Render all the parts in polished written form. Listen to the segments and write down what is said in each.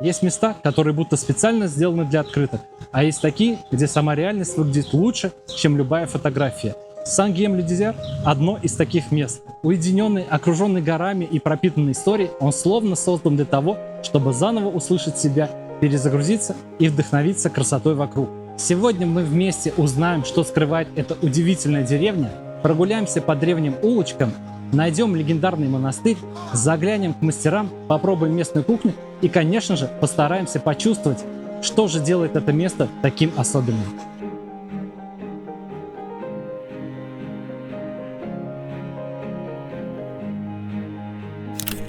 Есть места, которые будто специально сделаны для открыток, а есть такие, где сама реальность выглядит лучше, чем любая фотография. Сен-Гийом-ле-Дизер – одно из таких мест. Уединенный, окруженный горами и пропитанный историей, он словно создан для того, чтобы заново услышать себя, перезагрузиться и вдохновиться красотой вокруг. Сегодня мы вместе узнаем, что скрывает эта удивительная деревня, прогуляемся по древним улочкам, найдем легендарный монастырь, заглянем к мастерам, попробуем местную кухню и, конечно же, постараемся почувствовать, что же делает это место таким особенным.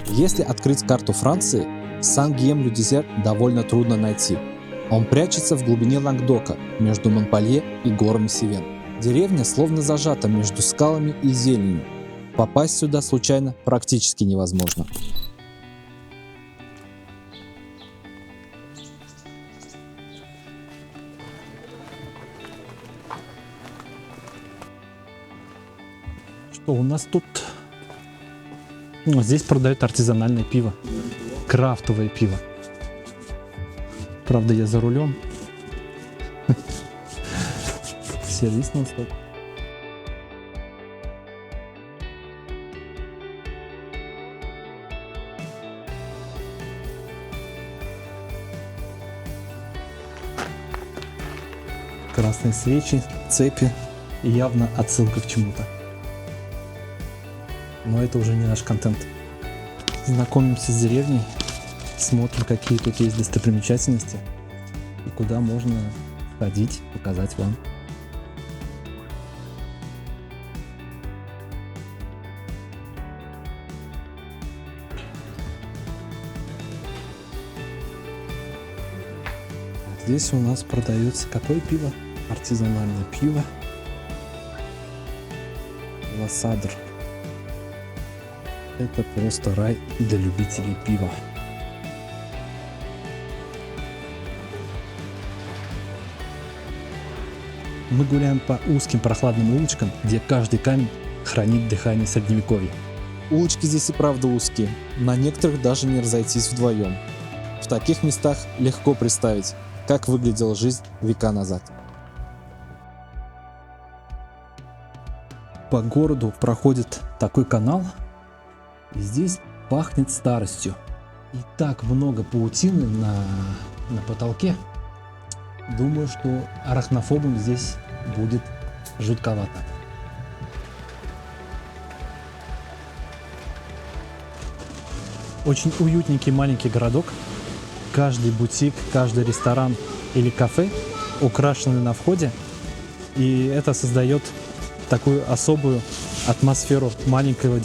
Если открыть карту Франции, Сен-Гийом-ле-Дизер довольно трудно найти. Он прячется в глубине Лангдока, между Монпелье и горами Севен. Деревня словно зажата между скалами и зеленью. Попасть сюда случайно практически невозможно. Что у нас тут? Здесь продают артизанальное пиво, крафтовое пиво. Правда, я за рулем. Сервис нон-стоп. Красные свечи, цепи и явно отсылка к чему-то. Но это уже не наш контент. Знакомимся с деревней, смотрим, какие тут есть достопримечательности и куда можно ходить, показать вам. Здесь у нас продается какое пиво? Артизанальное пиво. Лассадр. Это просто рай для любителей пива. Мы гуляем по узким прохладным улочкам, где каждый камень хранит дыхание средневековья. Улочки здесь и правда узкие, на некоторых даже не разойтись вдвоем. В таких местах легко представить, как выглядела жизнь века назад. По городу проходит такой канал, и здесь пахнет старостью. И так много паутины на потолке. Думаю, что арахнофобам здесь будет жутковато. Очень уютненький маленький городок. Каждый бутик, каждый ресторан или кафе украшены на входе. И это создает такую особую атмосферу маленькой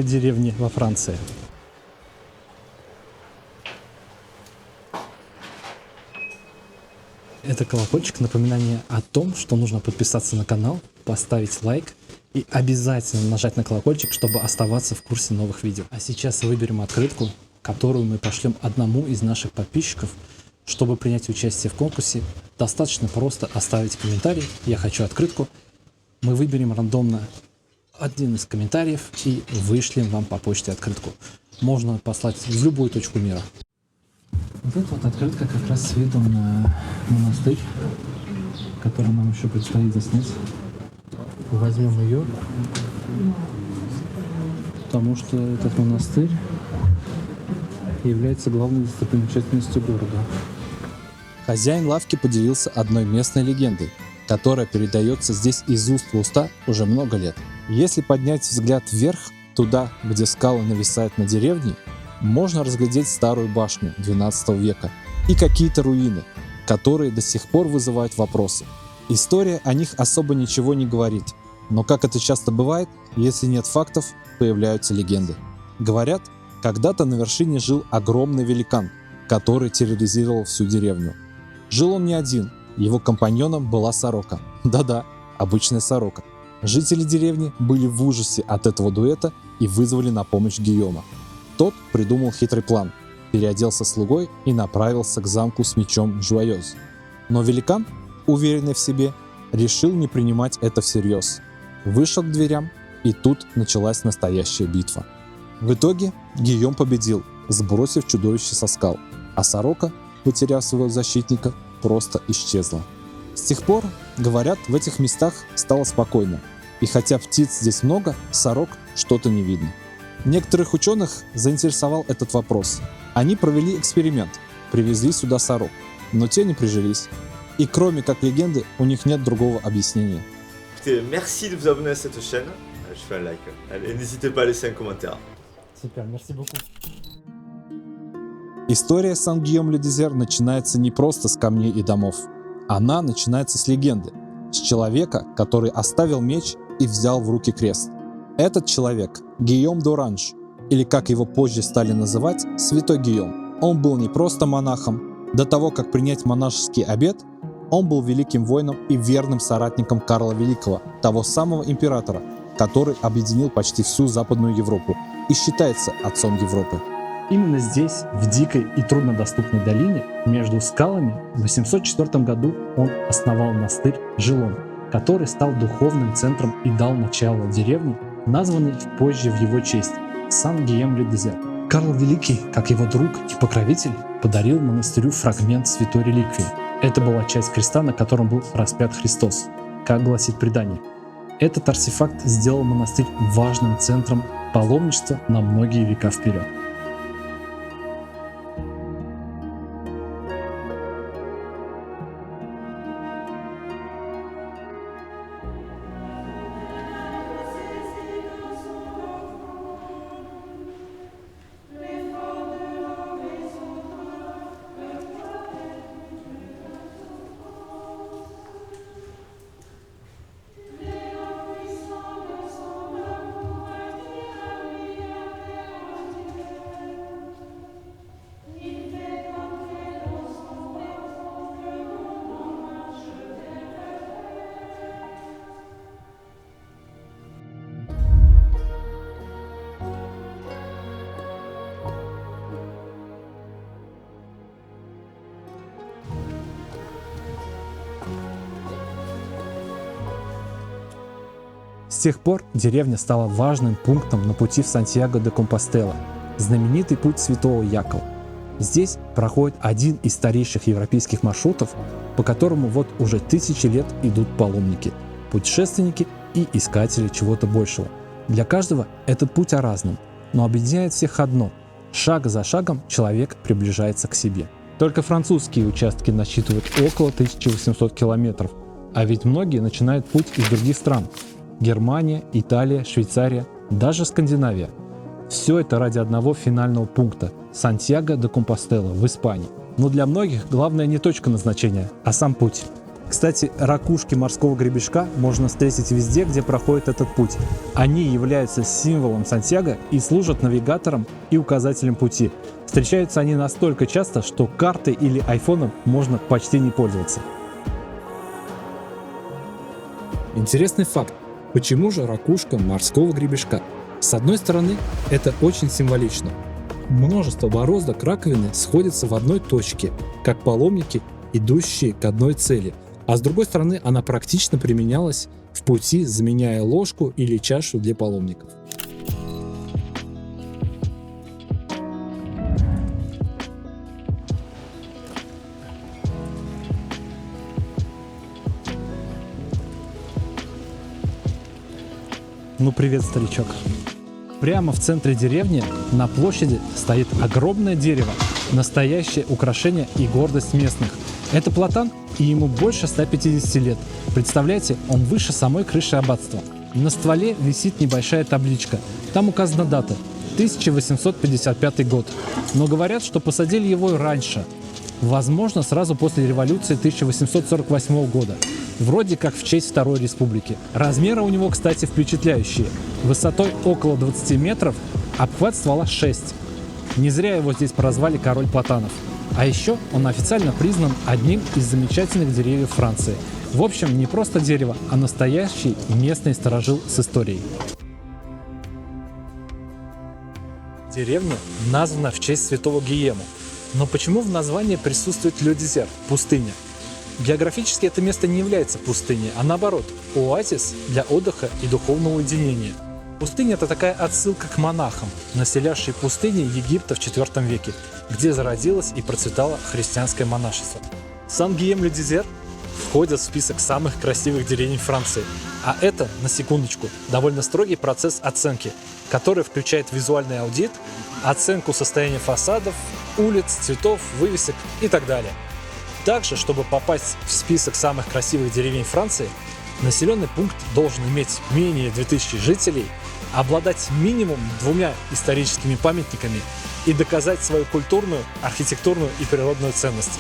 деревни во Франции. Это колокольчик, напоминание о том, что нужно подписаться на канал, поставить лайк и обязательно нажать на колокольчик, чтобы оставаться в курсе новых видео. А сейчас выберем открытку, которую мы пошлем одному из наших подписчиков. Чтобы принять участие в конкурсе, достаточно просто оставить комментарий «Я хочу открытку». Мы выберем рандомно один из комментариев и вышлем вам по почте открытку. Можно послать в любую точку мира. Вот эта вот открытка как раз с видом на монастырь, который нам еще предстоит заснять. Возьмем ее, потому что этот монастырь является главной достопримечательностью города. Хозяин лавки поделился одной местной легендой, которая передается здесь из уст в уста уже много лет. Если поднять взгляд вверх, туда, где скалы нависают над деревней, можно разглядеть старую башню XII века и какие-то руины, которые до сих пор вызывают вопросы. История о них особо ничего не говорит, но как это часто бывает, если нет фактов, появляются легенды. Говорят, когда-то на вершине жил огромный великан, который терроризировал всю деревню. Жил он не один, его компаньоном была сорока. Да-да, обычная сорока. Жители деревни были в ужасе от этого дуэта и вызвали на помощь Гийома. Тот придумал хитрый план, переоделся слугой и направился к замку с мечом Жуайоз. Но великан, уверенный в себе, решил не принимать это всерьез. Вышел к дверям, и тут началась настоящая битва. В итоге Гийом победил сбросив чудовище со скал, а сорока, потеряв своего защитника, просто исчезла. С тех пор, говорят, в этих местах стало спокойно, и хотя птиц здесь много, сорок что-то не видно. Некоторых ученых заинтересовал этот вопрос. Они провели эксперимент, привезли сюда сорок, но те не прижились. И кроме как легенды, у них нет другого объяснения. Merci de vous abonner à cette chaîne. Je fais un like. Allez, n'hésitez pas à laisser un commentaire. Супер, merci beaucoup. История Сан-Гийом-Ле-Дезер начинается не просто с камней и домов. Она начинается с легенды, с человека, который оставил меч и взял в руки крест. Этот человек — Гийом д'Оранж, или как его позже стали называть, Святой Гийом. Он был не просто монахом. До того, как принять монашеский обет, он был великим воином и верным соратником Карла Великого, того самого императора, который объединил почти всю Западную Европу и считается отцом Европы. Именно здесь, в дикой и труднодоступной долине, между скалами, в 804 году он основал монастырь Жилон, который стал духовным центром и дал начало деревне, названной позже в его честь – Сан-Гийом-Ле-Дезер. Карл Великий, как его друг и покровитель, подарил монастырю фрагмент святой реликвии. Это была часть креста, на котором был распят Христос, как гласит предание. Этот артефакт сделал монастырь важным центром паломничества на многие века вперед. С тех пор деревня стала важным пунктом на пути в Сантьяго-де-Компостела, знаменитый путь Святого Якова. Здесь проходит один из старейших европейских маршрутов, по которому вот уже тысячи лет идут паломники, путешественники и искатели чего-то большего. Для каждого этот путь о разном, но объединяет всех одно – шаг за шагом человек приближается к себе. Только французские участки насчитывают около 1800 километров, а ведь многие начинают путь из других стран – Германия, Италия, Швейцария, даже Скандинавия. Все это ради одного финального пункта – Сантьяго-де-Компостела в Испании. Но для многих главное не точка назначения, а сам путь. Кстати, ракушки морского гребешка можно встретить везде, где проходит этот путь. Они являются символом Сантьяго и служат навигатором и указателем пути. Встречаются они настолько часто, что картой или айфоном можно почти не пользоваться. Интересный факт. Почему же ракушка морского гребешка? С одной стороны, это очень символично. Множество бороздок раковины сходятся в одной точке, как паломники, идущие к одной цели. А с другой стороны, она практично применялась в пути, заменяя ложку или чашу для паломников. Ну привет, старичок. Прямо в центре деревни на площади стоит огромное дерево, настоящее украшение и гордость местных. Это платан, и ему больше 150 лет. Представляете, он выше самой крыши аббатства. На стволе висит небольшая табличка. Там указана дата – 1855 год. Но говорят, что посадили его и раньше. Возможно, сразу после революции 1848 года. Вроде как в честь Второй Республики. Размеры у него, кстати, впечатляющие. Высотой около 20 метров, обхват ствола 6. Не зря его здесь прозвали король платанов. А еще он официально признан одним из замечательных деревьев Франции. В общем, не просто дерево, а настоящий местный старожил с историей. Деревня названа в честь святого Гийома. Но почему в названии присутствует Ле-Дезер – пустыня? Географически это место не является пустыней, а наоборот – оазис для отдыха и духовного уединения. Пустыня — это такая отсылка к монахам, населявшей пустыни Египта в IV веке, где зародилось и процветало христианское монашество. Сан-Гийем-ле-Дизер входит в список самых красивых деревень Франции, а это, на секундочку, довольно строгий процесс оценки, который включает визуальный аудит, оценку состояния фасадов, улиц, цветов, вывесок и так далее. Также, чтобы попасть в список самых красивых деревень Франции, населенный пункт должен иметь менее 2000 жителей, обладать минимум 2 историческими памятниками и доказать свою культурную, архитектурную и природную ценность.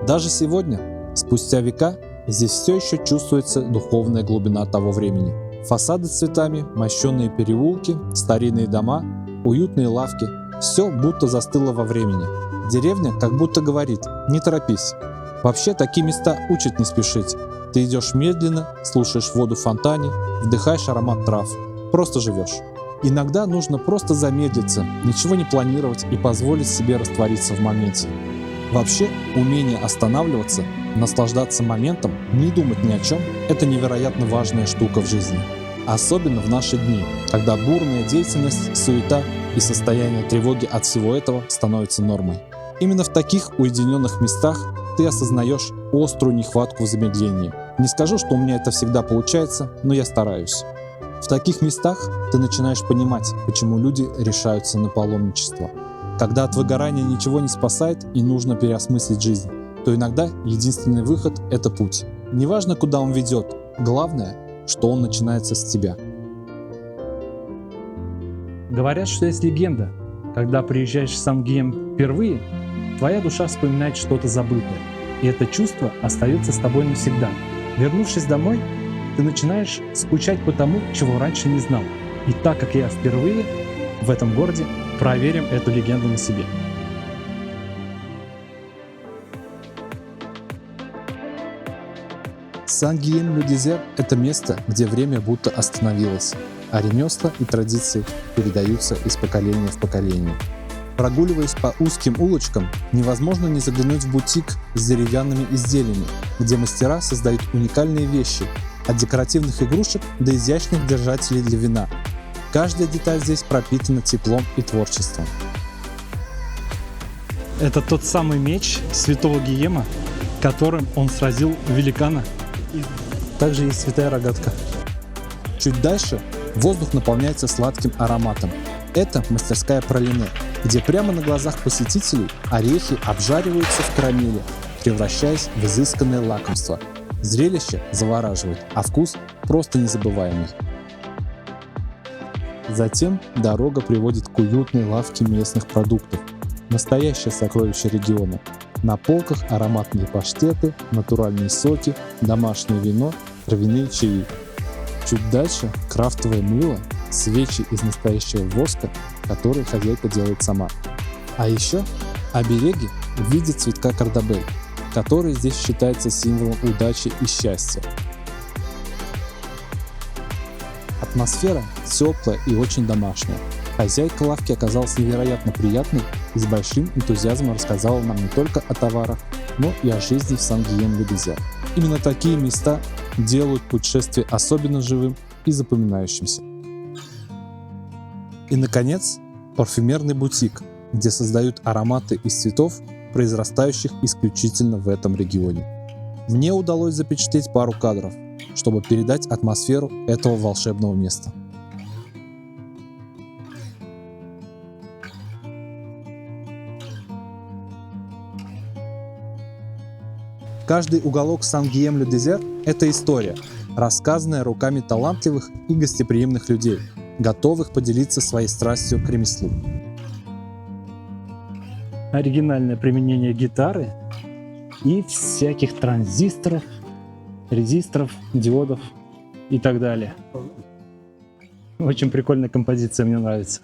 Даже сегодня, спустя века, здесь все еще чувствуется духовная глубина того времени. Фасады с цветами, мощенные переулки, старинные дома, уютные лавки – все будто застыло во времени. Деревня как будто говорит: не торопись. Вообще такие места учат не спешить. Ты идешь медленно, слушаешь воду в фонтане, вдыхаешь аромат трав, просто живешь. Иногда нужно просто замедлиться, ничего не планировать и позволить себе раствориться в моменте. Вообще, умение останавливаться, наслаждаться моментом, не думать ни о чем – это невероятно важная штука в жизни. Особенно в наши дни, когда бурная деятельность, суета и состояние тревоги от всего этого становятся нормой. Именно в таких уединенных местах ты осознаешь острую нехватку в замедлении. Не скажу, что у меня это всегда получается, но я стараюсь. В таких местах ты начинаешь понимать, почему люди решаются на паломничество. Когда от выгорания ничего не спасает и нужно переосмыслить жизнь, то иногда единственный выход – это путь. Неважно, куда он ведет, главное, что он начинается с тебя. Говорят, что есть легенда. Когда приезжаешь в Сан-Гийем впервые, твоя душа вспоминает что-то забытое, и это чувство остается с тобой навсегда. Вернувшись домой, ты начинаешь скучать по тому, чего раньше не знал. И так как я впервые в этом городе, проверим эту легенду на себе. Сан-Гийем-ле-Дизер – это место, где время будто остановилось, а ремесла и традиции передаются из поколения в поколение. Прогуливаясь по узким улочкам, невозможно не заглянуть в бутик с деревянными изделиями, где мастера создают уникальные вещи, от декоративных игрушек до изящных держателей для вина. Каждая деталь здесь пропитана теплом и творчеством. Это тот самый меч святого Гиема, которым он сразил великана. И также есть святая рогатка. Чуть дальше воздух наполняется сладким ароматом. Это мастерская пралине, где прямо на глазах посетителей орехи обжариваются в карамели, превращаясь в изысканное лакомство. Зрелище завораживает, а вкус просто незабываемый. Затем дорога приводит к уютной лавке местных продуктов. Настоящее сокровище региона. На полках ароматные паштеты, натуральные соки, домашнее вино, травяные чаи. Чуть дальше крафтовое мыло, свечи из настоящего воска, которые хозяйка делает сама. А еще обереги в виде цветка кардабель, который здесь считается символом удачи и счастья. Атмосфера теплая и очень домашняя. Хозяйка лавки оказалась невероятно приятной и с большим энтузиазмом рассказала нам не только о товарах, но и о жизни в Сан-Гийем-ле-Дизер. Именно такие места делают путешествие особенно живым и запоминающимся. И, наконец, парфюмерный бутик, где создают ароматы из цветов, произрастающих исключительно в этом регионе. Мне удалось запечатлеть пару кадров, чтобы передать атмосферу этого волшебного места. Каждый уголок Сан-Гийем-ле-Дизер – это история, рассказанная руками талантливых и гостеприимных людей, готовых поделиться своей страстью к ремеслу. Оригинальное применение гитары и всяких транзисторов, резисторов, диодов и так далее. Очень прикольная композиция, мне нравится.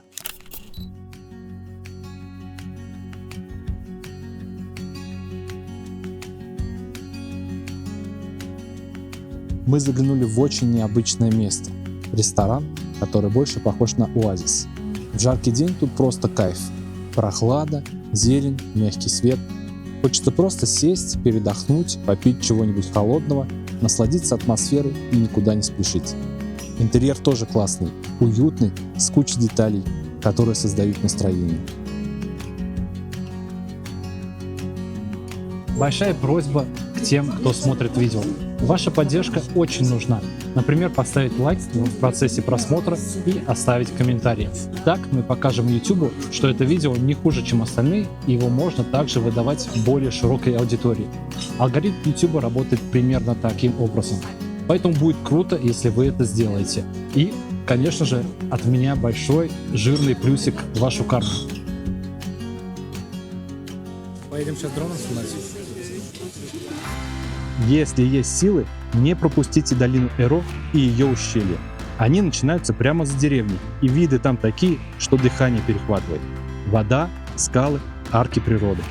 Мы заглянули в очень необычное место – ресторан, который больше похож на оазис. В жаркий день тут просто кайф. Прохлада, Зелень, мягкий свет. Хочется просто сесть, передохнуть, попить чего-нибудь холодного, насладиться атмосферой и никуда не спешить. Интерьер тоже классный, уютный, с кучей деталей, которые создают настроение. Большая просьба к тем, кто смотрит видео. Ваша поддержка очень нужна. Например, поставить лайк в процессе просмотра и оставить комментарий. Так мы покажем YouTube, что это видео не хуже, чем остальные, и его можно также выдавать более широкой аудитории. Алгоритм YouTube работает примерно таким образом. Поэтому будет круто, если вы это сделаете. И, конечно же, от меня большой жирный плюсик в вашу карту. Поедем сейчас дроном снимать. Если есть силы, не пропустите долину Эро и ее ущелье. Они начинаются прямо за деревней, и виды там такие, что дыхание перехватывает. Вода, скалы, арки природы.